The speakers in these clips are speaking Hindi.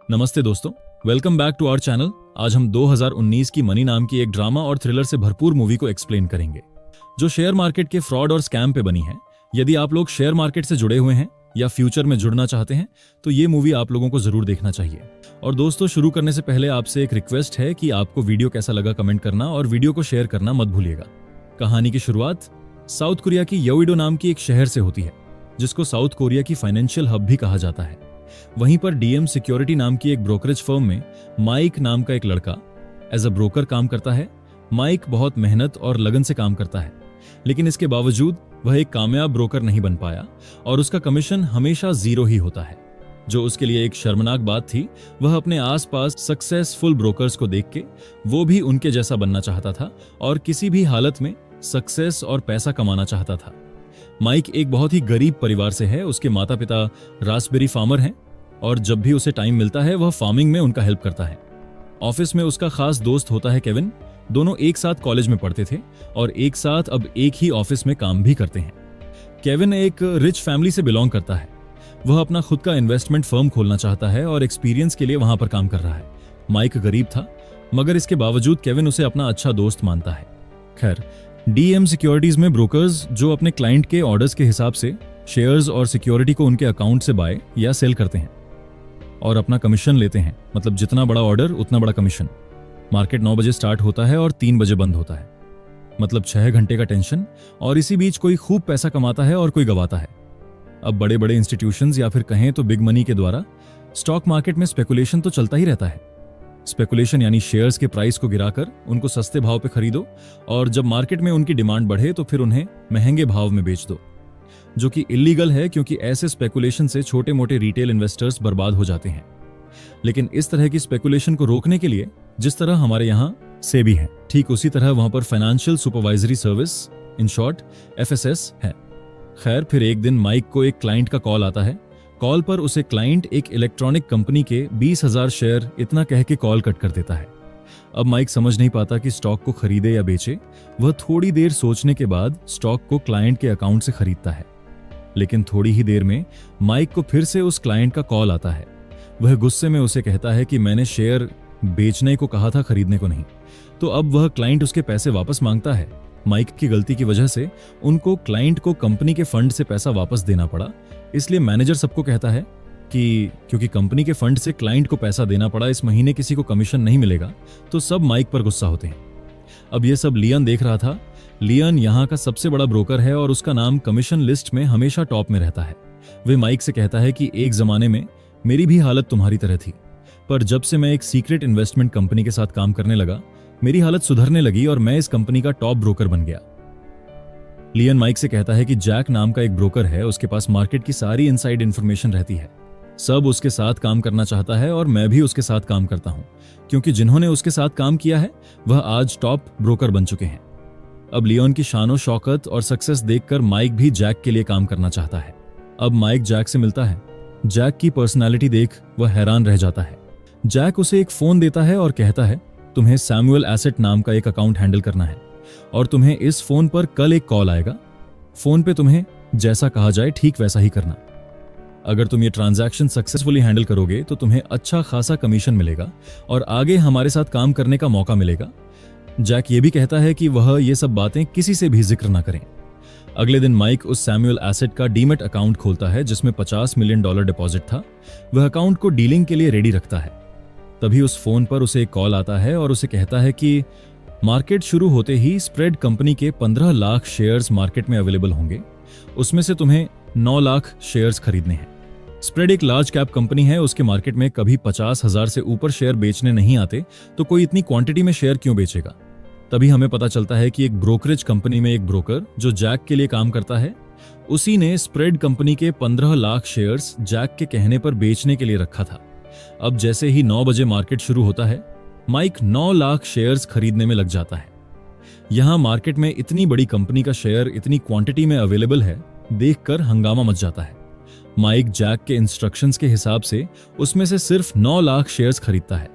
नमस्ते दोस्तों, welcome back to our channel. आज हम 2019 की मनी नाम की एक ड्रामा और थ्रिलर से भरपूर मूवी को एक्सप्लेन करेंगे, जो शेयर मार्केट के फ्रॉड और स्कैम पे बनी है। यदि आप लोग शेयर मार्केट से जुड़े हुए हैं या फ्यूचर में जुड़ना चाहते हैं तो ये मूवी आप लोगों को जरूर देखना चाहिए। और दोस्तों, शुरू करने से पहले आपसे एक रिक्वेस्ट है कि आपको वीडियो कैसा लगा कमेंट करना और वीडियो को शेयर करना मत भूलिएगा। कहानी की शुरुआत साउथ कोरिया की योइडो नाम की एक शहर से होती है, जिसको साउथ कोरिया की फाइनेंशियल हब भी कहा जाता है। वहीं पर डीएम सिक्योरिटी नाम की एक ब्रोकरेज फर्म में माइक नाम का एक लड़का एज अ ब्रोकर काम करता है। माइक बहुत मेहनत और लगन से काम करता है, लेकिन इसके बावजूद वह एक कामयाब ब्रोकर नहीं बन पाया और उसका कमीशन हमेशा 0 ही होता है। जो उसके लिए एक शर्मनाक बात थी, वह अपने आसपास सक्सेसफुल ब्रोकर्स को देख के वो भी उनके जैसा बनना चाहता था और किसी भी हालत में सक्सेस और पैसा कमाना चाहता था। माइक एक बहुत ही गरीब परिवार से है। उसके माता पिता रास्पबेरी फार्मर हैं और जब भी उसे टाइम मिलता है वह फार्मिंग में उनका हेल्प करता है। ऑफिस में उसका खास दोस्त होता है केविन। दोनों एक साथ कॉलेज में पढ़ते थे और एक साथ अब एक ही ऑफिस में काम भी करते हैं। केविन एक रिच फैमिली से बिलोंग करता है। वह अपना खुद का इन्वेस्टमेंट फर्म खोलना चाहता है और एक्सपीरियंस के लिए वहां पर काम कर रहा है। माइक गरीब था, मगर इसके बावजूद केविन उसे अपना अच्छा दोस्त मानता है। खैर, डीएम सिक्योरिटीज में ब्रोकर्स जो अपने क्लाइंट के ऑर्डर्स के हिसाब से शेयर्स और सिक्योरिटी को उनके अकाउंट से बाय या सेल करते हैं और अपना कमीशन लेते हैं। मतलब जितना बड़ा ऑर्डर उतना बड़ा कमीशन। मार्केट 9 बजे स्टार्ट होता है और 3 बजे बंद होता है। मतलब 6 घंटे का टेंशन, और इसी बीच कोई खूब पैसा कमाता है और कोई गवाता है। अब बड़े बड़े इंस्टीट्यूशंस या फिर कहें तो बिग मनी के द्वारा स्टॉक मार्केट में स्पेकुलेशन तो चलता ही रहता है। स्पेकुलेशन यानी शेयर्स के प्राइस को गिराकर उनको सस्ते भाव पे खरीदो और जब मार्केट में उनकी डिमांड बढ़े तो फिर उन्हें महंगे भाव में बेच दो, जो कि इलीगल है क्योंकि ऐसे स्पेकुलेशन से छोटे मोटे रिटेल इन्वेस्टर्स बर्बाद हो जाते हैं। लेकिन इस तरह की स्पेकुलेशन को रोकने के लिए जिस तरह हमारे यहाँ सेबी है, ठीक उसी तरह वहां पर financial supervisory service, in short FSS है। खैर, फिर एक दिन माइक को एक क्लाइंट का कॉल आता है। कॉल पर उसे क्लाइंट एक इलेक्ट्रॉनिक कंपनी के 20,000 शेयर इतना कह के कॉल कट कर देता है। अब माइक समझ नहीं पाता कि स्टॉक को खरीदे या बेचे। वह थोड़ी देर सोचने के बाद स्टॉक को क्लाइंट के अकाउंट से खरीदता है। लेकिन थोड़ी ही देर में माइक को फिर से उस क्लाइंट का कॉल आता है। वह गुस्से में उसे कहता है कि मैंने शेयर बेचने को कहा था, खरीदने को नहीं। तो अब वह क्लाइंट उसके पैसे वापस मांगता है। माइक की गलती की वजह से उनको क्लाइंट को कंपनी के फंड से पैसा वापस देना पड़ा। इसलिए मैनेजर सबको कहता है कि क्योंकि कंपनी के फंड से क्लाइंट को पैसा देना पड़ा, इस महीने किसी को कमीशन नहीं मिलेगा। तो सब माइक पर गुस्सा होते हैं। अब यह सब लियन देख रहा था। लियन यहाँ का सबसे बड़ा ब्रोकर है और उसका नाम कमीशन लिस्ट में हमेशा टॉप में रहता है। वे माइक से कहता है कि एक जमाने में मेरी भी हालत तुम्हारी तरह थी, पर जब से मैं एक सीक्रेट इन्वेस्टमेंट कंपनी के साथ काम करने लगा, मेरी हालत सुधरने लगी और मैं इस कंपनी का टॉप ब्रोकर बन गया। लियन माइक से कहता है कि जैक नाम का एक ब्रोकर है, उसके पास मार्केट की सारी इनसाइड इंफॉर्मेशन रहती है। सब उसके साथ काम करना चाहता है और मैं भी उसके साथ काम करता हूं, क्योंकि जिन्होंने उसके साथ काम किया है वह आज टॉप ब्रोकर बन चुके हैं। अब लियोन की शानो शौकत और सक्सेस देखकर माइक भी जैक के लिए काम करना चाहता है। अब माइक जैक से मिलता है। जैक की पर्सनालिटी देख वह हैरान रह जाता है। जैक उसे एक फोन देता है और कहता है, तुम्हें सैमुअल एसेट नाम का एक अकाउंट हैंडल करना है और तुम्हें इस फोन पर कल एक कॉल आएगा। फोन पे तुम्हें जैसा कहा जाए ठीक वैसा ही करना। अगर तुम ये ट्रांजैक्शन सक्सेसफुली हैंडल करोगे तो तुम्हें अच्छा खासा कमीशन मिलेगा और आगे हमारे साथ काम करने का मौका मिलेगा। जैक ये भी कहता है कि वह ये सब बातें किसी से भी जिक्र ना करें। अगले दिन माइक उस सैमुअल एसेट का डीमेट अकाउंट खोलता है जिसमें $50 मिलियन डिपॉजिट था। वह अकाउंट को डीलिंग के लिए रेडी रखता है। तभी उस फोन पर उसे एक कॉल आता है और उसे कहता है कि मार्केट शुरू होते ही स्प्रेड कंपनी के 15 लाख शेयर्स मार्केट में अवेलेबल होंगे। उसमें से तुम्हें 9 लाख शेयर्स खरीदने हैं। स्प्रेड एक लार्ज कैप कंपनी है, उसके मार्केट में कभी 50,000 से ऊपर शेयर बेचने नहीं आते, तो कोई इतनी क्वांटिटी में शेयर क्यों बेचेगा। तभी हमें पता चलता है कि एक ब्रोकरेज कंपनी में एक ब्रोकर जो जैक के लिए काम करता है, उसी ने स्प्रेड कंपनी के 15 लाख शेयर्स जैक के कहने पर बेचने के लिए रखा था। अब जैसे ही 9 बजे मार्केट शुरू होता है, माइक 9 लाख शेयर्स खरीदने में लग जाता है। यहां मार्केट में इतनी बड़ी कंपनी का शेयर इतनी क्वांटिटी में अवेलेबल है, देखकर हंगामा मच जाता है। माइक जैक के इंस्ट्रक्शंस के हिसाब से उसमें से सिर्फ 9 लाख शेयर्स खरीदता है।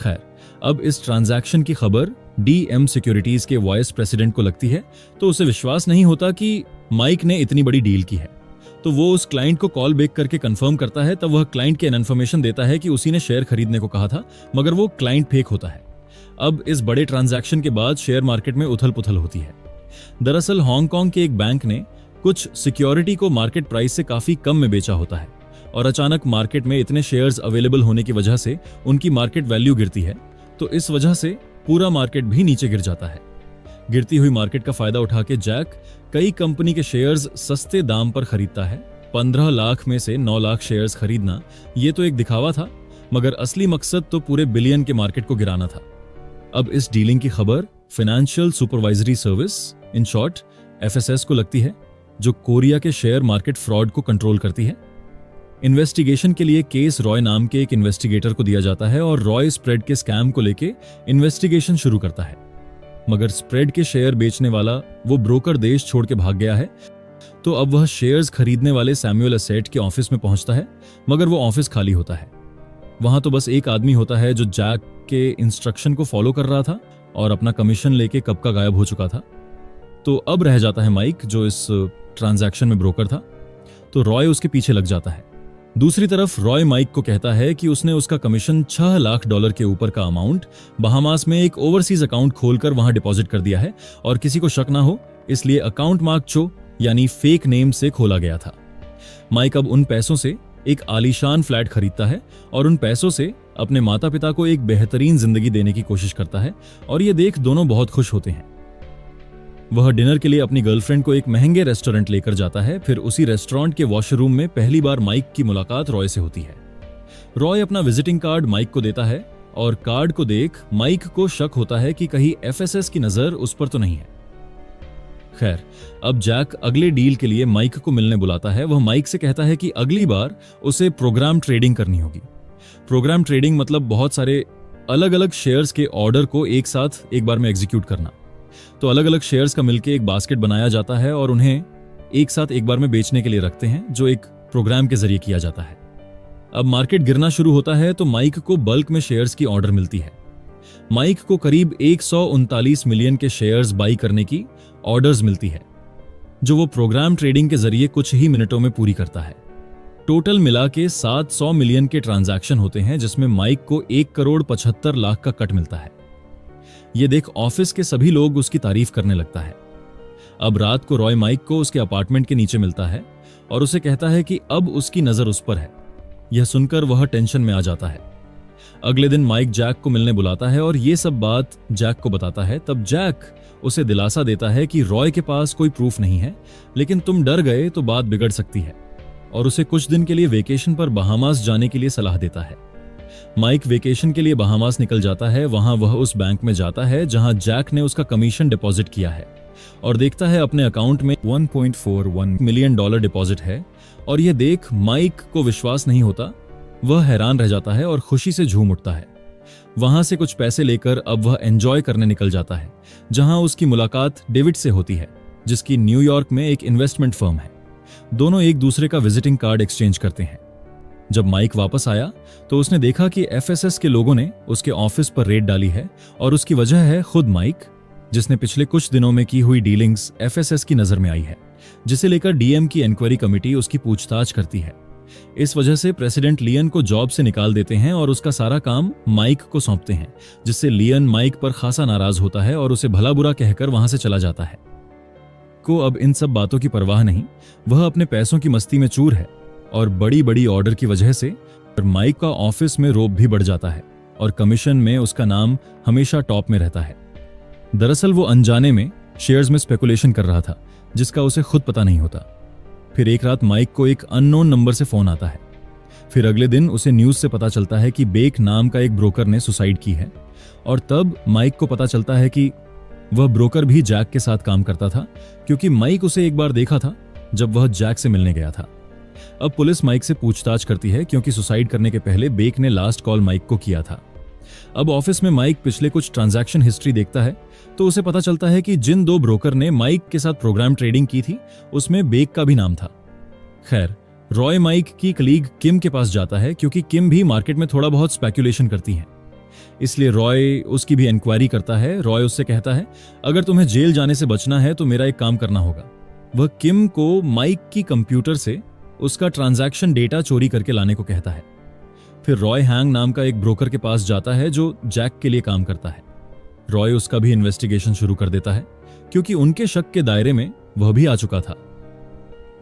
खैर, अब इस ट्रांजैक्शन की खबर डीएम सिक्योरिटीज के वाइस प्रेसिडेंट को लगती है, तो उसे विश्वास नहीं होता कि माइक ने इतनी बड़ी डील की है। तो वो उस क्लाइंट को कॉल बैक करके कंफर्म करता है। तब वह क्लाइंट के इन्फॉर्मेशन देता है कि उसी ने शेयर खरीदने को कहा था, मगर वो क्लाइंट फेक होता है। अब इस बड़े ट्रांजैक्शन के बाद शेयर मार्केट में उथल पुथल होती है। दरअसल हांगकांग के एक बैंक ने कुछ सिक्योरिटी को मार्केट प्राइस से काफी कम में बेचा होता है और अचानक मार्केट में इतने शेयर्स अवेलेबल होने की वजह से उनकी मार्केट वैल्यू गिरती है, तो इस वजह से पूरा मार्केट भी नीचे गिर जाता है। गिरती हुई मार्केट का फायदा उठा के जैक कई कंपनी के शेयर्स सस्ते दाम पर खरीदता है। 15 लाख में से 9 लाख शेयर्स खरीदना ये तो एक दिखावा था, मगर असली मकसद तो पूरे बिलियन के मार्केट को गिराना था। अब इस डीलिंग की खबर financial supervisory service, in short FSS को लगती है, जो कोरिया के शेयर मार्केट फ्रॉड को कंट्रोल करती है। इन्वेस्टिगेशन के लिए केस रॉय नाम के एक इन्वेस्टिगेटर को दिया जाता है और रॉय स्प्रेड के स्कैम को लेके इन्वेस्टिगेशन शुरू करता है। मगर स्प्रेड के शेयर बेचने वाला वो ब्रोकर देश छोड़ के भाग गया है, तो अब वह शेयर्स खरीदने वाले सैमुअल एसेट के ऑफिस में पहुंचता है, मगर वो ऑफिस खाली होता है। वहां तो बस एक आदमी होता है जो जैक के इंस्ट्रक्शन को फॉलो कर रहा था और अपना कमीशन लेके कब का गायब हो चुका था। तो अब रह जाता है माइक, जो इस ट्रांजैक्शन में ब्रोकर था। तो रॉय उसके पीछे लग जाता है। दूसरी तरफ रॉय माइक को कहता है कि उसने उसका कमीशन $6 लाख के ऊपर का अमाउंट बहामास में एक ओवरसीज अकाउंट खोलकर वहां डिपॉजिट कर दिया है और किसी को शक ना हो इसलिए अकाउंट मार्क चो यानी फेक नेम से खोला गया था। माइक अब उन पैसों से एक आलीशान फ्लैट खरीदता है और उन पैसों से अपने माता पिता को एक बेहतरीन जिंदगी देने की कोशिश करता है और ये देख दोनों बहुत खुश होते हैं। वह डिनर के लिए अपनी गर्लफ्रेंड को एक महंगे रेस्टोरेंट लेकर जाता है। फिर उसी रेस्टोरेंट के वॉशरूम में पहली बार माइक की मुलाकात रॉय से होती है। रॉय अपना विजिटिंग कार्ड माइक को देता है और कार्ड को देख माइक को शक होता है कि कहीं एफएसएस की नजर उस पर तो नहीं है। खैर, अब जैक अगले डील के लिए माइक को मिलने बुलाता है। वह माइक से कहता है कि अगली बार उसे प्रोग्राम ट्रेडिंग करनी होगी। प्रोग्राम ट्रेडिंग मतलब बहुत सारे अलग अलग शेयर्स के ऑर्डर को एक साथ एक बार में एग्जीक्यूट करना। तो अलग अलग शेयर्स का मिलकर एक बास्केट बनाया जाता है और उन्हें एक साथ एक बार में बेचने के लिए रखते हैं, जो एक प्रोग्राम के जरिए किया जाता है। अब मार्केट गिरना शुरू होता है तो माइक को बल्क में शेयर्स की ऑर्डर मिलती है। माइक को करीब 139 मिलियन के शेयर्स बाई करने की ऑर्डर्स मिलती है, जो वो प्रोग्राम ट्रेडिंग के जरिए कुछ ही मिनटों में पूरी करता है। टोटल मिला के 700 मिलियन के ट्रांजैक्शन होते हैं, जिसमें माइक को 1,75,00,000 का कट मिलता है। ये देख ऑफिस के सभी लोग उसकी तारीफ करने लगता है। अब रात को रॉय माइक को उसके अपार्टमेंट के नीचे मिलता है और उसे कहता है कि अब उसकी नजर उस पर है। यह सुनकर वह टेंशन में आ जाता है। अगले दिन माइक जैक को मिलने बुलाता है और ये सब बात जैक को बताता है। तब जैक उसे दिलासा देता है कि रॉय के पास कोई प्रूफ नहीं है, लेकिन तुम डर गए तो बात बिगड़ सकती है, और उसे कुछ दिन के लिए वेकेशन पर बहामास जाने के लिए सलाह देता है। माइक वेकेशन के लिए बहामास निकल जाता है। वहां वह उस बैंक में जाता है जहां जैक ने उसका कमीशन डिपॉजिट किया है और देखता है अपने अकाउंट में $1.41 मिलियन डिपॉजिट है। और यह देख माइक को विश्वास नहीं होता। वह हैरान रह जाता है और खुशी से झूम उठता है। वहां से कुछ पैसे लेकर अब वह एंजॉय करने निकल जाता है, जहां उसकी मुलाकात डेविड से होती है, जिसकी न्यूयॉर्क में एक इन्वेस्टमेंट फर्म है। दोनों एक दूसरे का विजिटिंग कार्ड एक्सचेंज करते हैं। जब माइक वापस आया तो उसने देखा कि एफएसएस के लोगों ने उसके ऑफिस पर रेड डाली है और उसकी वजह है खुद माइक, जिसने पिछले कुछ दिनों में की हुई डीलिंग्स एफएसएस की नजर में आई है, जिसे लेकर डीएम की इंक्वायरी कमेटी उसकी पूछताछ करती है। इस वजह से प्रेसिडेंट लियन को जॉब से निकाल देते हैं और उसका सारा काम माइक को सौंपते हैं, जिससे लियन माइक पर खासा नाराज होता है और उसे भला बुरा कहकर वहां से चला जाता है। को अब इन सब बातों की परवाह नहीं, वह अपने पैसों की मस्ती में चूर है और बड़ी बड़ी ऑर्डर की वजह से माइक का ऑफिस में रोब भी बढ़ जाता है और कमीशन में उसका नाम हमेशा टॉप में रहता है। दरअसल वो अनजाने में शेयर्स में स्पेकुलेशन कर रहा था, जिसका उसे खुद पता नहीं होता। फिर एक रात माइक को एक अननोन नंबर से फोन आता है। फिर अगले दिन उसे न्यूज से पता चलता है कि बेक नाम का एक ब्रोकर ने सुसाइड की है, और तब माइक को पता चलता है कि वह ब्रोकर भी जैक के साथ काम करता था, क्योंकि माइक उसे एक बार देखा था जब वह जैक से मिलने गया था। अब पुलिस माइक से पूछताछ करती है, क्योंकि सुसाइड करने के पहले बेक ने लास्ट कॉल माइक को किया था। अब ऑफिस में माइक पिछले कुछ ट्रांजैक्शन हिस्ट्री देखता है तो उसे पता चलता है कि जिन दो ब्रोकर ने माइक के साथ प्रोग्राम ट्रेडिंग की थी उसमें बेक का भी नाम था। खैर, रॉय माइक की कलीग किम के पास जाता है, क्योंकि किम भी मार्केट में थोड़ा बहुत स्पेकुलेशन करती हैं, इसलिए रॉय उसकी भी इंक्वायरी करता है। रॉय उससे कहता है, अगर तुम्हें जेल जाने से बचना है तो मेरा एक काम करना होगा। वह किम को माइक की कंप्यूटर से उसका ट्रांजैक्शन डेटा चोरी करके लाने को कहता है। फिर रॉय हैंग नाम का एक ब्रोकर के पास जाता है जो जैक के लिए काम करता है। रॉय उसका भी इन्वेस्टिगेशन शुरू कर देता है क्योंकि उनके शक के दायरे में वह भी आ चुका था।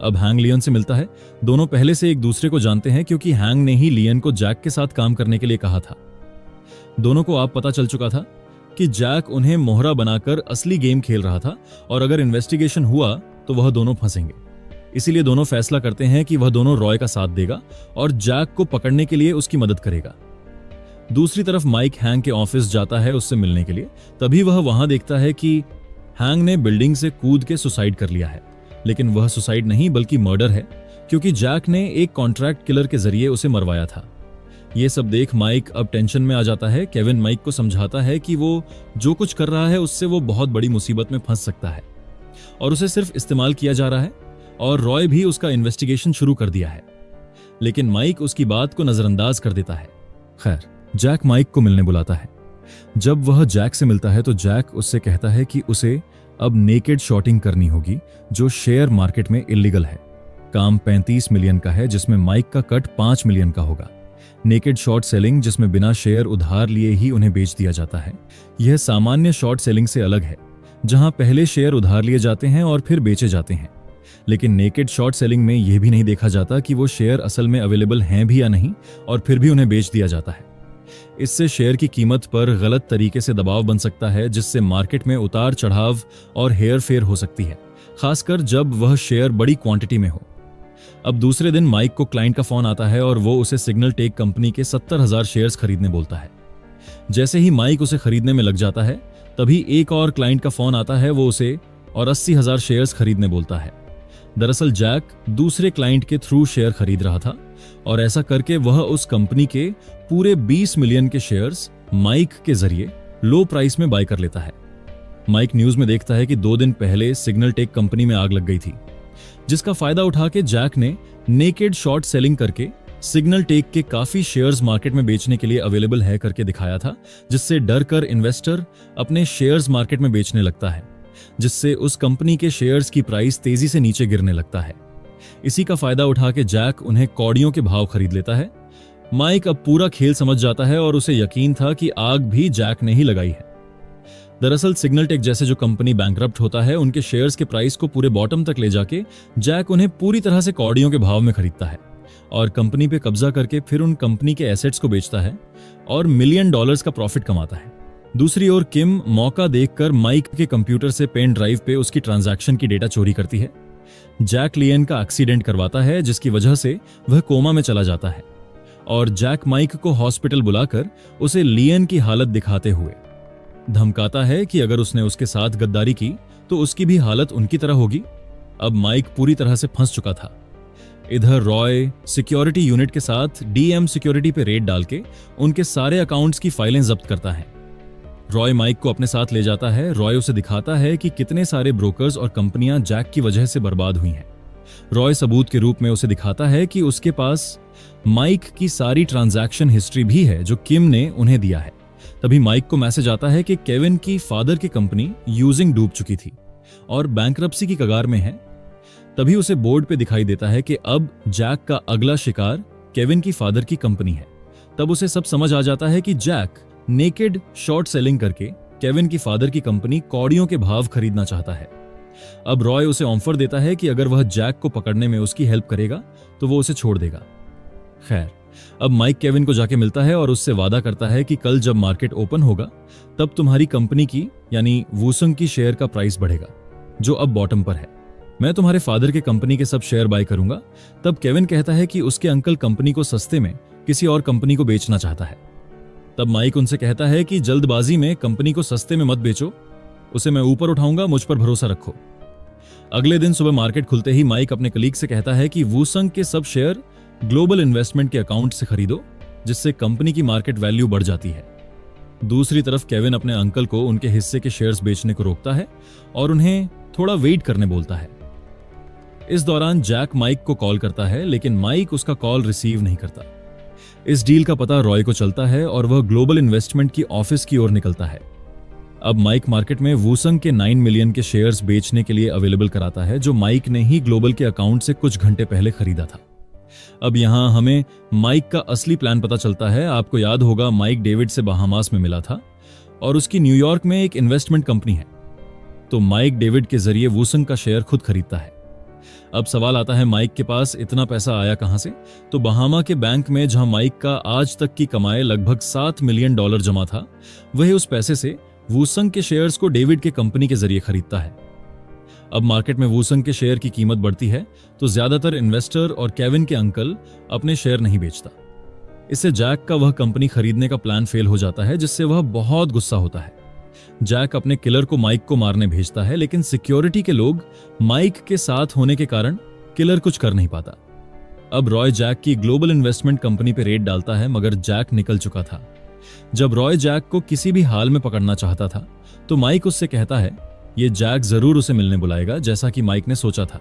अब हैंग लियन से मिलता है। दोनों पहले से एक दूसरे को जानते हैं क्योंकि हैंग ने ही लियन को जैक के साथ काम करने के लिए कहा था। दोनों को अब पता चल चुका था कि जैक उन्हें मोहरा बनाकर असली गेम खेल रहा था और अगर इन्वेस्टिगेशन हुआ तो वह दोनों फंसेंगे। इसीलिए दोनों फैसला करते हैं कि वह दोनों रॉय का साथ देगा और जैक को पकड़ने के लिए उसकी मदद करेगा। दूसरी तरफ माइक हैंग के ऑफिस जाता है उससे मिलने के लिए। तभी वह वहां देखता है कि हैंग ने बिल्डिंग से कूद के सुसाइड कर लिया है, लेकिन वह सुसाइड नहीं बल्कि मर्डर है क्योंकि जैक ने एक कॉन्ट्रैक्ट किलर के जरिए उसे मरवाया था। यह सब देख माइक अब टेंशन में आ जाता है। केविन माइक को समझाता है कि वो जो कुछ कर रहा है उससे वो बहुत बड़ी मुसीबत में फंस सकता है और उसे सिर्फ इस्तेमाल किया जा रहा है, और रॉय भी उसका इन्वेस्टिगेशन शुरू कर दिया है, लेकिन माइक उसकी बात को नजरअंदाज कर देता है। खैर, जैक माइक को मिलने बुलाता है। जब वह जैक से मिलता है तो जैक उससे कहता है कि उसे अब नेकेड शॉर्टिंग करनी होगी जो शेयर मार्केट में इलीगल है। काम 35 मिलियन का है जिसमें माइक का कट 5 मिलियन का होगा। नेकेड शॉर्ट सेलिंग जिसमें बिना शेयर उधार लिए ही उन्हें बेच दिया जाता है, यह सामान्य शॉर्ट सेलिंग से अलग है जहां पहले शेयर उधार लिए जाते हैं और फिर बेचे जाते हैं। लेकिन नेकेड शॉर्ट सेलिंग में यह भी नहीं देखा जाता कि वो शेयर असल में अवेलेबल हैं भी या नहीं और फिर भी उन्हें बेच दिया जाता है। इससे शेयर की कीमत पर गलत तरीके से दबाव बन सकता है जिससे मार्केट में उतार चढ़ाव और हेर फेर हो सकती है, खासकर जब वह शेयर बड़ी क्वांटिटी में हो। अब दूसरे दिन माइक को क्लाइंट का फोन आता है और वो उसे सिग्नल टेक कंपनी के 70,000 शेयर्स खरीदने बोलता है। जैसे ही माइक उसे खरीदने में लग जाता है तभी एक और क्लाइंट का फोन आता है, वो उसे और 80,000 शेयर्स खरीदने बोलता है। दरअसल जैक दूसरे क्लाइंट के थ्रू शेयर खरीद रहा था और ऐसा करके वह उस कंपनी के पूरे 20 मिलियन के शेयर्स माइक के जरिए लो प्राइस में बाय कर लेता है। माइक न्यूज में देखता है कि 2 दिन पहले सिग्नल टेक कंपनी में आग लग गई थी, जिसका फायदा उठा के जैक ने नेकेड शॉर्ट सेलिंग करके सिग्नल टेक के काफी शेयर्स मार्केट में बेचने के लिए अवेलेबल है करके दिखाया था, जिससे डर कर इन्वेस्टर अपने शेयर्स मार्केट में बेचने लगता है, जिससे उस कंपनी के शेयर्स की प्राइस तेजी से नीचे गिरने लगता है। इसी का फायदा उठा के जैक उन्हें कौड़ियों के भाव खरीद लेता है। माइक अब पूरा खेल समझ जाता है और उसे यकीन था कि आग भी जैक ने ही लगाई है। दरअसल सिग्नल टेक जैसे जो कंपनी बैंकरप्ट होता है, उनके शेयर्स के प्राइस को पूरे बॉटम तक ले जाके जैक उन्हें पूरी तरह से कौड़ियों के भाव में खरीदता है और कंपनी पे कब्जा करके फिर उन कंपनी के एसेट्स को बेचता है और $1 मिलियन का प्रॉफिट कमाता है। दूसरी ओर किम मौका देखकर माइक के कंप्यूटर से पेन ड्राइव पे उसकी ट्रांजैक्शन की डेटा चोरी करती है। जैक लियन का एक्सीडेंट करवाता है जिसकी वजह से वह कोमा में चला जाता है और जैक माइक को हॉस्पिटल बुलाकर उसे लियन की हालत दिखाते हुए धमकाता है कि अगर उसने उसके साथ गद्दारी की तो उसकी भी हालत उनकी तरह होगी। अब माइक पूरी तरह से फंस चुका था। इधर रॉय सिक्योरिटी यूनिट के साथ डीएम सिक्योरिटी पे रेड डाल के उनके सारे अकाउंट्स की फाइलें जब्त करता है। रॉय माइक को अपने साथ ले जाता है। रॉय उसे दिखाता है कि कितने सारे ब्रोकर्स और कंपनियां जैक की वजह से बर्बाद हुई हैं। रॉय सबूत के रूप में उसे दिखाता है कि उसके पास माइक की सारी ट्रांजैक्शन हिस्ट्री भी है जो किम ने उन्हें दिया है। तभी माइक को मैसेज आता है कि केविन की फादर की कंपनी यूजिंग डूब चुकी थी और बैंकरप्सी की कगार में है। तभी उसे बोर्ड पे दिखाई देता है कि अब जैक का अगला शिकार केविन की फादर की कंपनी है। तब उसे सब समझ आ जाता है कि जैक नेकेड शॉर्ट सेलिंग करके केविन की फादर की कंपनी कौड़ियों के भाव खरीदना चाहता है। अब रॉय उसे ऑफर देता है कि अगर वह जैक को पकड़ने में उसकी हेल्प करेगा तो वो उसे छोड़ देगा। खैर, अब माइक केविन को जाके मिलता है और उससे वादा करता है कि कल जब मार्केट ओपन होगा तब तुम्हारी कंपनी की यानी वूसंग की शेयर का प्राइस बढ़ेगा जो अब बॉटम पर है। मैं तुम्हारे फादर के कंपनी के सब शेयर बाय करूंगा। तब केविन कहता है कि उसके अंकल कंपनी को सस्ते में किसी और कंपनी को बेचना चाहता है। तब माइक उनसे कहता है कि जल्दबाजी में कंपनी को सस्ते में मत बेचो, उसे मैं ऊपर उठाऊंगा, मुझ पर भरोसा रखो। अगले दिन सुबह मार्केट खुलते ही माइक अपने कलीग से कहता है कि वूसंग के सब शेयर ग्लोबल इन्वेस्टमेंट के अकाउंट से खरीदो, जिससे कंपनी की मार्केट वैल्यू बढ़ जाती है। दूसरी तरफ केविन अपने अंकल को उनके हिस्से के शेयर्स बेचने को रोकता है और उन्हें थोड़ा वेट करने बोलता है। इस दौरान जैक माइक को कॉल करता है, लेकिन माइक उसका कॉल रिसीव नहीं करता। इस डील का पता रॉय को चलता है और वह ग्लोबल इन्वेस्टमेंट की ऑफिस की ओर निकलता है। अब माइक मार्केट में वूसंग के 9 मिलियन के शेयर्स बेचने के लिए अवेलेबल कराता है, जो माइक ने ही ग्लोबल के अकाउंट से कुछ घंटे पहले खरीदा था। अब यहां हमें माइक का असली प्लान पता चलता है। आपको याद होगा माइक डेविड से बहामास में मिला था और उसकी न्यूयॉर्क में एक इन्वेस्टमेंट कंपनी है, तो माइक डेविड के जरिए वूसंग का शेयर खुद खरीदता है। अब सवाल आता है माइक के पास इतना पैसा आया कहां से? तो बहामा के बैंक में जहां माइक का आज तक की कमाई लगभग $7 मिलियन जमा था, वही उस पैसे से वूसंग के शेयर्स को डेविड के कंपनी के जरिए खरीदता है। अब मार्केट में वूसंग के शेयर की कीमत बढ़ती है तो ज्यादातर इन्वेस्टर और केविन के अंकल अपने शेयर नहीं बेचता। इससे जैक का वह कंपनी खरीदने का प्लान फेल हो जाता है, जिससे वह बहुत गुस्सा होता है। जैक अपने किलर को माइक को मारने भेजता है, लेकिन सिक्योरिटी के लोग माइक के साथ होने के कारण किलर कुछ कर नहीं पाता। अब रॉय जैक की ग्लोबल इन्वेस्टमेंट कंपनी पे रेड डालता है, मगर जैक निकल चुका था। जब रॉय जैक को किसी भी हाल में पकड़ना चाहता था तो माइक उससे कहता है ये जैक जरूर उसे मिलने बुलाएगा, जैसा कि माइक ने सोचा था।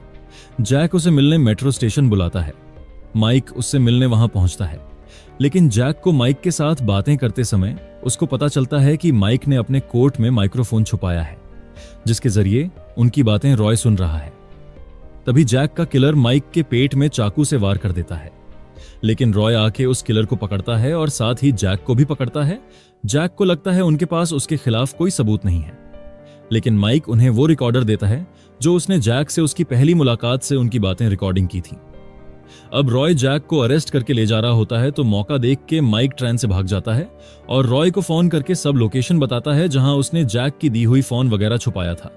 जैक उसे मिलने मेट्रो स्टेशन बुलाता है। माइक उससे मिलने वहां पहुंचता है, लेकिन जैक को माइक के साथ बातें करते समय उसको पता चलता है कि माइक ने अपने कोट में माइक्रोफोन छुपाया है, जिसके जरिए उनकी बातें रॉय सुन रहा है। तभी जैक का किलर माइक के पेट में चाकू से वार कर देता है, लेकिन रॉय आके उस किलर को पकड़ता है और साथ ही जैक को भी पकड़ता है। जैक को लगता है उनके पास उसके खिलाफ कोई सबूत नहीं है, लेकिन माइक उन्हें वो रिकॉर्डर देता है जो उसने जैक से उसकी पहली मुलाकात से उनकी बातें रिकॉर्डिंग की थी। अब रॉय जैक को अरेस्ट करके ले जा रहा होता है, तो मौका देख के माइक ट्रेन से भाग जाता है और रॉय को फोन करके सब लोकेशन बताता है जहां उसने जैक की दी हुई फोन वगैरह छुपाया था।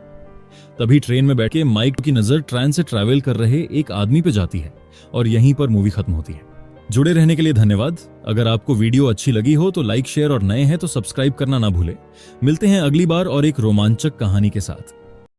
तभी ट्रेन में बैठ के माइक की नजर ट्रेन से ट्रैवल कर रहे एक आदमी पे जाती है और यहीं पर मूवी खत्म होती है। जुड़े रहने के लिए धन्यवाद। अगर आपको वीडियो अच्छी लगी हो तो लाइक, शेयर और नए हैं तो सब्सक्राइब करना ना भूले। मिलते हैं अगली बार और एक रोमांचक कहानी के साथ।